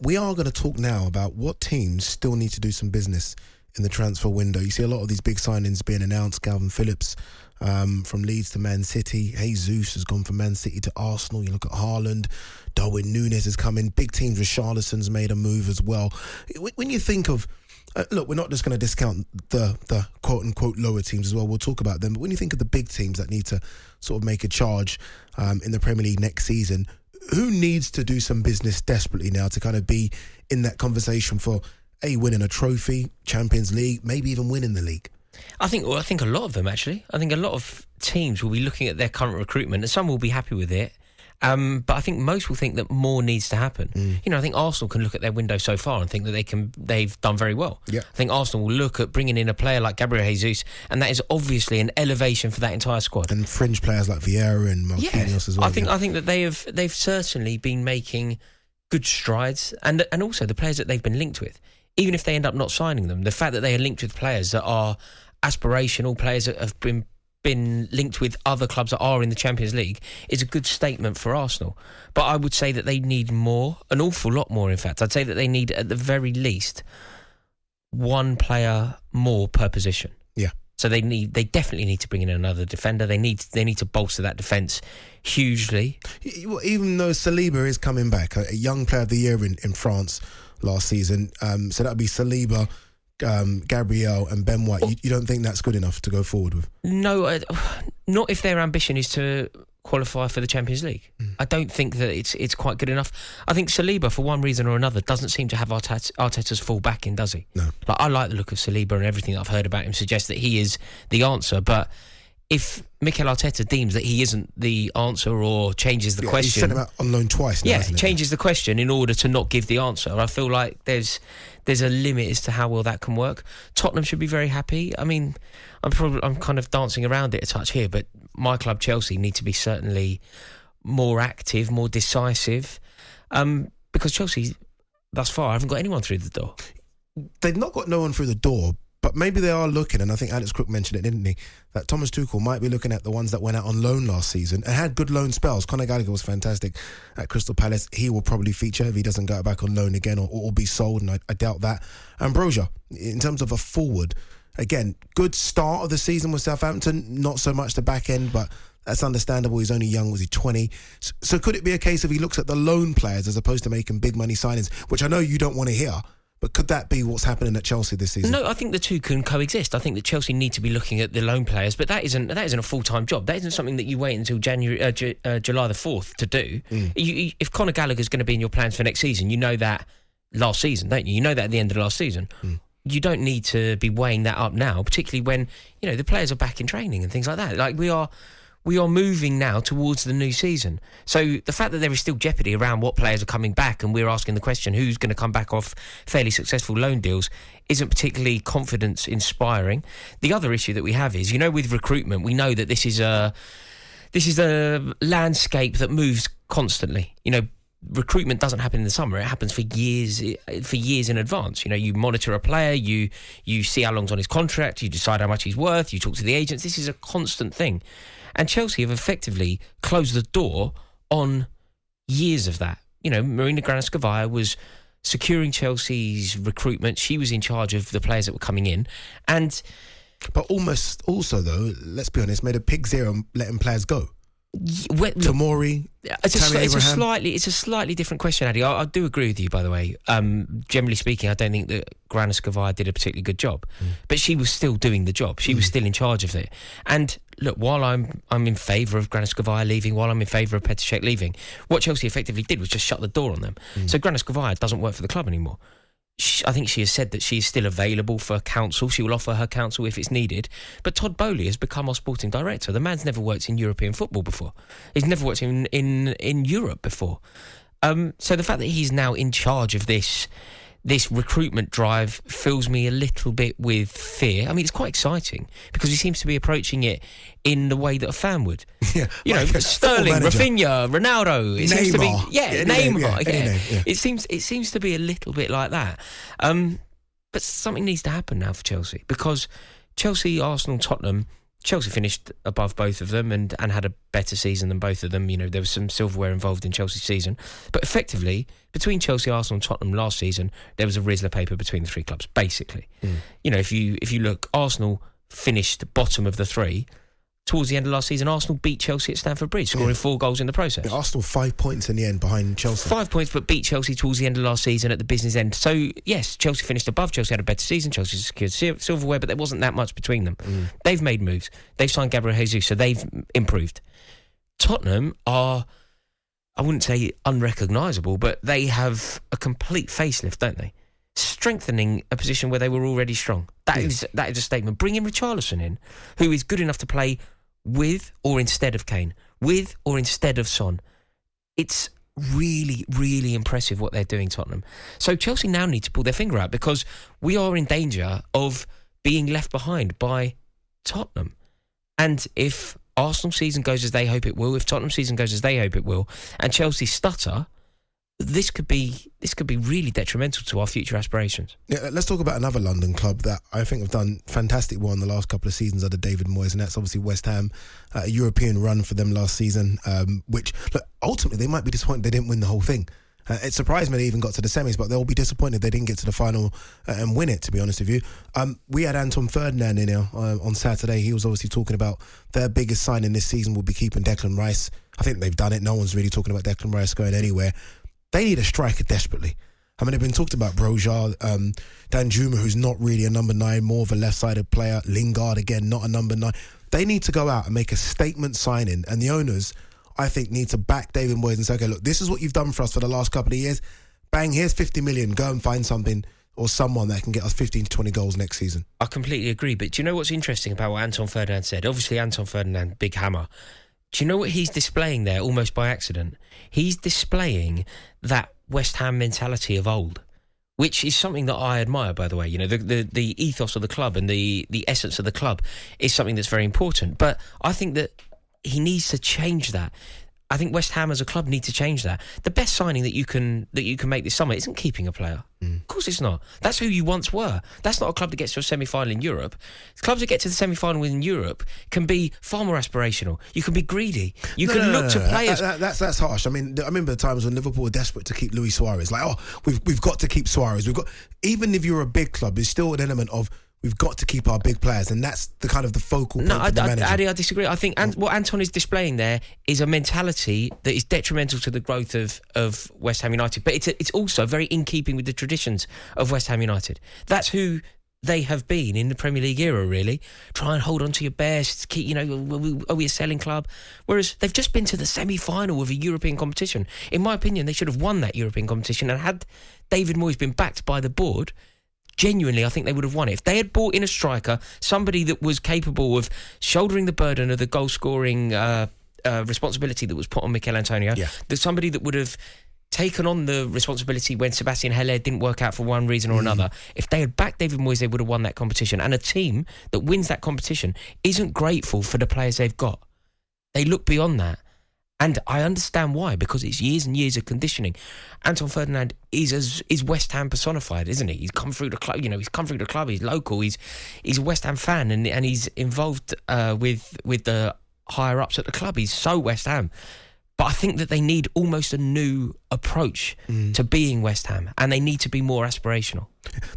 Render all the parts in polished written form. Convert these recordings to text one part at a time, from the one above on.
we are going to talk now about what teams still need to do some business in the transfer window. You see a lot of these big signings being announced. Calvin Phillips from Leeds to Man City. Jesus has gone from Man City to Arsenal. You look at Haaland. Darwin Núñez has come in. Big teams. Richarlison's made a move as well. When you think of... look, we're not just going to discount the quote-unquote lower teams as well. We'll talk about them. But when you think of the big teams that need to sort of make a charge in the Premier League next season, who needs to do some business desperately now to kind of be in that conversation for winning a trophy, Champions League, maybe even winning the league? I think a lot of them, actually. I think a lot of teams will be looking at their current recruitment, and some will be happy with it. But I think most will think that more needs to happen. I think Arsenal can look at their window so far and think that they've done very well. Yeah. I think Arsenal will look at bringing in a player like Gabriel Jesus, and that is obviously an elevation for that entire squad. And fringe players like Vieira and Marquinhos as well. I think that they've certainly been making good strides, and also the players that they've been linked with. Even if they end up not signing them, the fact that they are linked with players that are aspirational, players that have been linked with other clubs that are in the Champions League is a good statement for Arsenal. But I would say that they need more, an awful lot more in fact. I'd say that they need at the very least one player more per position. Yeah. So they definitely need to bring in another defender. They need to bolster that defence hugely. Even though Saliba is coming back, a young player of the year in France last season, so that would be Saliba, Gabriel and Ben White. You don't think that's good enough to go forward with? No, not if their ambition is to qualify for the Champions League. I don't think that it's quite good enough. I think Saliba, for one reason or another, doesn't seem to have Arteta's full backing, does he? No. I like the look of Saliba, and everything that I've heard about him suggests that he is the answer, but if Mikel Arteta deems that he isn't the answer or changes the question... He's sent him out on loan twice now, hasn't he? Changes the question in order to not give the answer. I feel like there's a limit as to how well that can work. Tottenham should be very happy. I mean, I'm kind of dancing around it a touch here, but my club Chelsea need to be certainly more active, more decisive, because Chelsea, thus far, haven't got anyone through the door. They've not got no one through the door, but maybe they are looking, and I think Alex Crook mentioned it, didn't he, that Thomas Tuchel might be looking at the ones that went out on loan last season and had good loan spells. Conor Gallagher was fantastic at Crystal Palace. He will probably feature if he doesn't go back on loan again or be sold, and I doubt that. Ambrosia, in terms of a forward, again, good start of the season with Southampton, not so much the back end, but that's understandable. He's only young. Was he 20? So could it be a case of he looks at the loan players as opposed to making big money signings, which I know you don't want to hear, but could that be what's happening at Chelsea this season? No, I think the two can coexist. I think that Chelsea need to be looking at the loan players, but that isn't a full-time job. That isn't something that you wait until July the 4th to do. If Conor Gallagher's going to be in your plans for next season, you know that last season, don't you? You know that at the end of the last season. You don't need to be weighing that up now, particularly when the players are back in training and things like that. Like we are moving now towards the new season. So the fact that there is still jeopardy around what players are coming back, and we're asking the question who's going to come back off fairly successful loan deals, isn't particularly confidence inspiring. The other issue that we have is, with recruitment, we know that this is a landscape that moves constantly. Recruitment doesn't happen in the summer. It happens for years in advance. You monitor a player, you see how long's on his contract, you decide how much he's worth, you talk to the agents. This is a constant thing. And Chelsea have effectively closed the door on years of that. Marina Granovskaya was securing Chelsea's recruitment. She was in charge of the players that were coming in. But almost also, though, let's be honest, made a pig's ear on letting players go. Tomori, it's a slightly different question, Addy. I do agree with you, by the way. Generally speaking, I don't think that Granovskaya did a particularly good job, but she was still doing the job. She was still in charge of it. And look, while I'm in favour of Granovskaya leaving, while I'm in favour of Petr Cech leaving, what Chelsea effectively did was just shut the door on them. So Granovskaya doesn't work for the club anymore. I think she has said that she is still available for counsel. She will offer her counsel if it's needed. But Todd Bowley has become our sporting director. The man's never worked in European football before. He's never worked in Europe before. So the fact that he's now in charge of this recruitment drive fills me a little bit with fear. I mean, it's quite exciting because he seems to be approaching it in the way that a fan would. Yeah, Sterling, Rafinha, Ronaldo. It seems to be Neymar. Yeah. It seems to be a little bit like that. But something needs to happen now for Chelsea, because Chelsea, Arsenal, Tottenham, Chelsea finished above both of them and had a better season than both of them. There was some silverware involved in Chelsea's season. But effectively, between Chelsea, Arsenal and Tottenham last season, there was a Rizzler paper between the three clubs, basically. If you look, Arsenal finished bottom of the three. Towards the end of last season, Arsenal beat Chelsea at Stamford Bridge, scoring 4 goals in the process. Yeah, Arsenal 5 points in the end behind Chelsea. 5 points, but beat Chelsea towards the end of last season at the business end. So, yes, Chelsea finished above. Chelsea had a better season. Chelsea secured silverware, but there wasn't that much between them. They've made moves. They've signed Gabriel Jesus, so they've improved. Tottenham are, I wouldn't say unrecognisable, but they have a complete facelift, don't they? Strengthening a position where they were already strong. That is a statement. Bringing Richarlison in, who is good enough to play with or instead of Kane, with or instead of Son. It's really, really impressive what they're doing, Tottenham. So Chelsea now need to pull their finger out because we are in danger of being left behind by Tottenham. And if Arsenal season goes as they hope it will, if Tottenham season goes as they hope it will, and Chelsea stutter, this could be really detrimental to our future aspirations. Yeah, let's talk about another London club that I think have done fantastic well in the last couple of seasons under David Moyes, and that's obviously West Ham. A European run for them last season, which look, ultimately they might be disappointed they didn't win the whole thing. It surprised me they even got to the semis, but they'll be disappointed they didn't get to the final and win it, to be honest with you. We had Anton Ferdinand in here on Saturday. He was obviously talking about their biggest signing this season will be keeping Declan Rice. I think they've done it. No one's really talking about Declan Rice going anywhere. They need a striker desperately. I mean, they've been talked about Broja, Danjuma, who's not really a number 9, more of a left-sided player. Lingard, again, not a number 9. They need to go out and make a statement signing, and the owners, I think, need to back David Moyes and say, okay, look, this is what you've done for us for the last couple of years. Bang, here's 50 million. Go and find something or someone that can get us 15 to 20 goals next season. I completely agree, but do you know what's interesting about what Anton Ferdinand said? Obviously, Anton Ferdinand, big hammer. Do you know what he's displaying there, almost by accident? He's displaying that West Ham mentality of old, which is something that I admire, by the way. The ethos of the club and the essence of the club is something that's very important. But I think that he needs to change that. I think West Ham as a club need to change that. The best signing that you can make this summer isn't keeping a player. Of course it's not. That's who you once were. That's not a club that gets to a semi-final in Europe. Clubs that get to the semi-final in Europe can be far more aspirational. You can be greedy. You can look to players. That's harsh. I mean, I remember the times when Liverpool were desperate to keep Luis Suarez. Like, we've got to keep Suarez. Even if you're a big club, there's still an element of we've got to keep our big players, and that's the kind of the focal point for the manager. Adi, I disagree. I think what Anton is displaying there is a mentality that is detrimental to the growth of West Ham United, but it's also very in keeping with the traditions of West Ham United. That's who they have been in the Premier League era, really. Try and hold on to your best, keep, are we a selling club? Whereas they've just been to the semi-final of a European competition. In my opinion, they should have won that European competition, and had David Moyes been backed by the board, genuinely, I think they would have won it. If they had brought in a striker, somebody that was capable of shouldering the burden of the goal-scoring responsibility that was put on Mikel Antonio, somebody that would have taken on the responsibility when Sebastian Haller didn't work out for one reason or another. If they had backed David Moyes, they would have won that competition. And a team that wins that competition isn't grateful for the players they've got. They look beyond that. And I understand why, because it's years and years of conditioning. Anton Ferdinand is West Ham personified, isn't he? He's come through the club. He's come through the club. He's local. He's a West Ham fan, and he's involved with the higher ups at the club. He's so West Ham. But I think that they need almost a new approach to being West Ham, and they need to be more aspirational.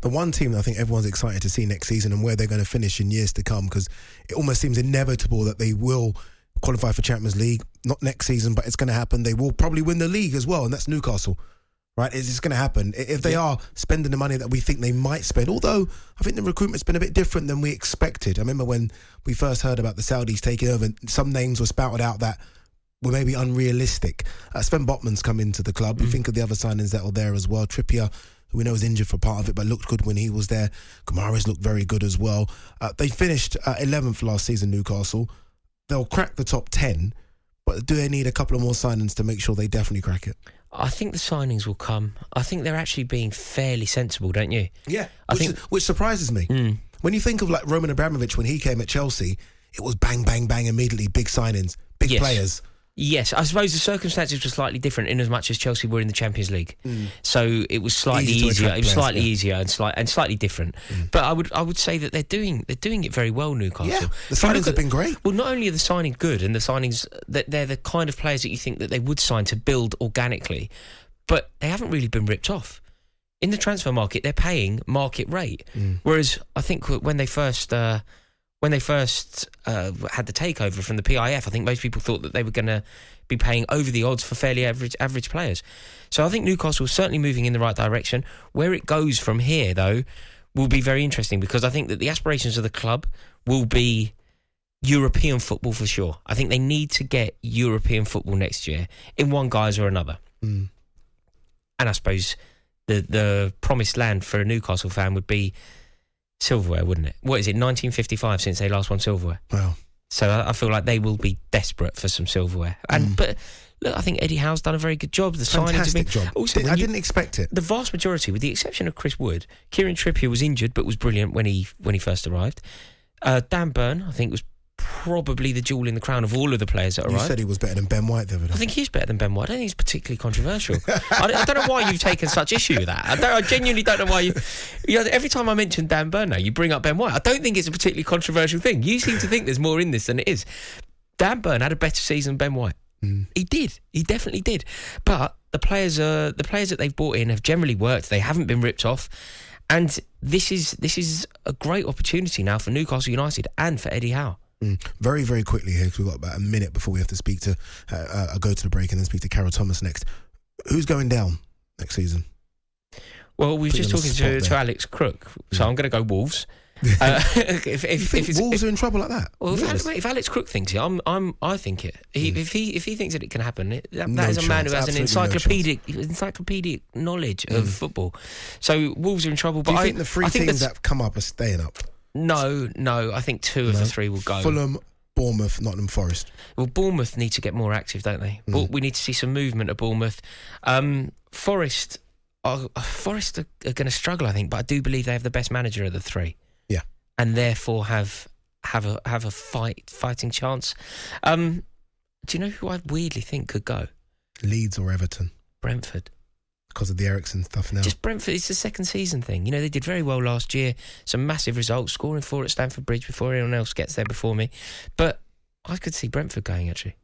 The one team that I think everyone's excited to see next season and where they're going to finish in years to come, because it almost seems inevitable that they will qualify for Champions League, not next season, but it's going to happen. They will probably win the league as well, and that's Newcastle, right? It's going to happen. If they are spending the money that we think they might spend, although I think the recruitment's been a bit different than we expected. I remember when we first heard about the Saudis taking over, some names were spouted out that were maybe unrealistic. Sven Botman's come into the club. We think of the other signings that were there as well. Trippier, who we know was injured for part of it, but looked good when he was there. Guimaraes looked very good as well. They finished 11th last season, Newcastle. They'll crack the top 10, but do they need a couple of more signings to make sure they definitely crack it? I think the signings will come. I think they're actually being fairly sensible, don't you? Yeah, which surprises me. When you think of like Roman Abramovich when he came at Chelsea, it was bang, bang, bang immediately, big signings, big players. Yes, I suppose the circumstances were slightly different in as much as Chelsea were in the Champions League. So it was slightly easier. It was slightly easier and slightly different. But I would say that they're doing it very well, Newcastle. Yeah, the signings have been great. Well, not only are the signings good, and the signings that they're the kind of players that you think that they would sign to build organically, but they haven't really been ripped off. In the transfer market, they're paying market rate. Whereas I think when they first had the takeover from the PIF, I think most people thought that they were going to be paying over the odds for fairly average players. So I think Newcastle is certainly moving in the right direction. Where it goes from here, though, will be very interesting, because I think that the aspirations of the club will be European football for sure. I think they need to get European football next year in one guise or another. And I suppose the promised land for a Newcastle fan would be silverware, wouldn't it? What is it, 1955 since they last won silverware? Wow. So I feel like they will be desperate for some silverware. But look, I think Eddie Howe's done a very good job. The Fantastic signings have been... job. Also, I didn't expect it. The vast majority, with the exception of Chris Wood, Kieran Trippier was injured but was brilliant when he first arrived. Dan Burn, I think, was probably the jewel in the crown of all of the players that arrived. You said he was better than Ben White the other day. I think he's better than Ben White. I don't think he's particularly controversial. I don't know why you've taken such issue with that. I genuinely don't know why you know, every time I mention Dan Burn now, you bring up Ben White. I don't think it's a particularly controversial thing. You seem to think there's more in this than it is. Dan Burn had a better season than Ben White. He did. He definitely did. But the players that they've brought in have generally worked. They haven't been ripped off. And this is a great opportunity now for Newcastle United and for Eddie Howe. Very, very quickly here, because we've got about a minute before we have to speak to go to the break and then speak to Carol Thomas next. Who's going down next season? Well, we were just talking to Alex Crook, so I'm going to go Wolves. if Wolves are in trouble like that? Well, if Alex Crook thinks it, I think it. If he thinks that it can happen, that is a man who has an encyclopedic knowledge of football. So Wolves are in trouble. But do you think the three teams that come up are staying up? No. I think two of the three will go. Fulham, Bournemouth, Nottingham Forest. Well, Bournemouth need to get more active, don't they? We need to see some movement at Bournemouth. Forest are going to struggle, I think, but I do believe they have the best manager of the three. Yeah, and therefore have a fighting chance. Do you know who I weirdly think could go? Leeds or Everton? Brentford. Because of the Eriksen stuff now. Just Brentford, it's the second season thing. You know, they did very well last year. Some massive results, scoring 4 at Stamford Bridge before anyone else gets there before me. But I could see Brentford going, actually.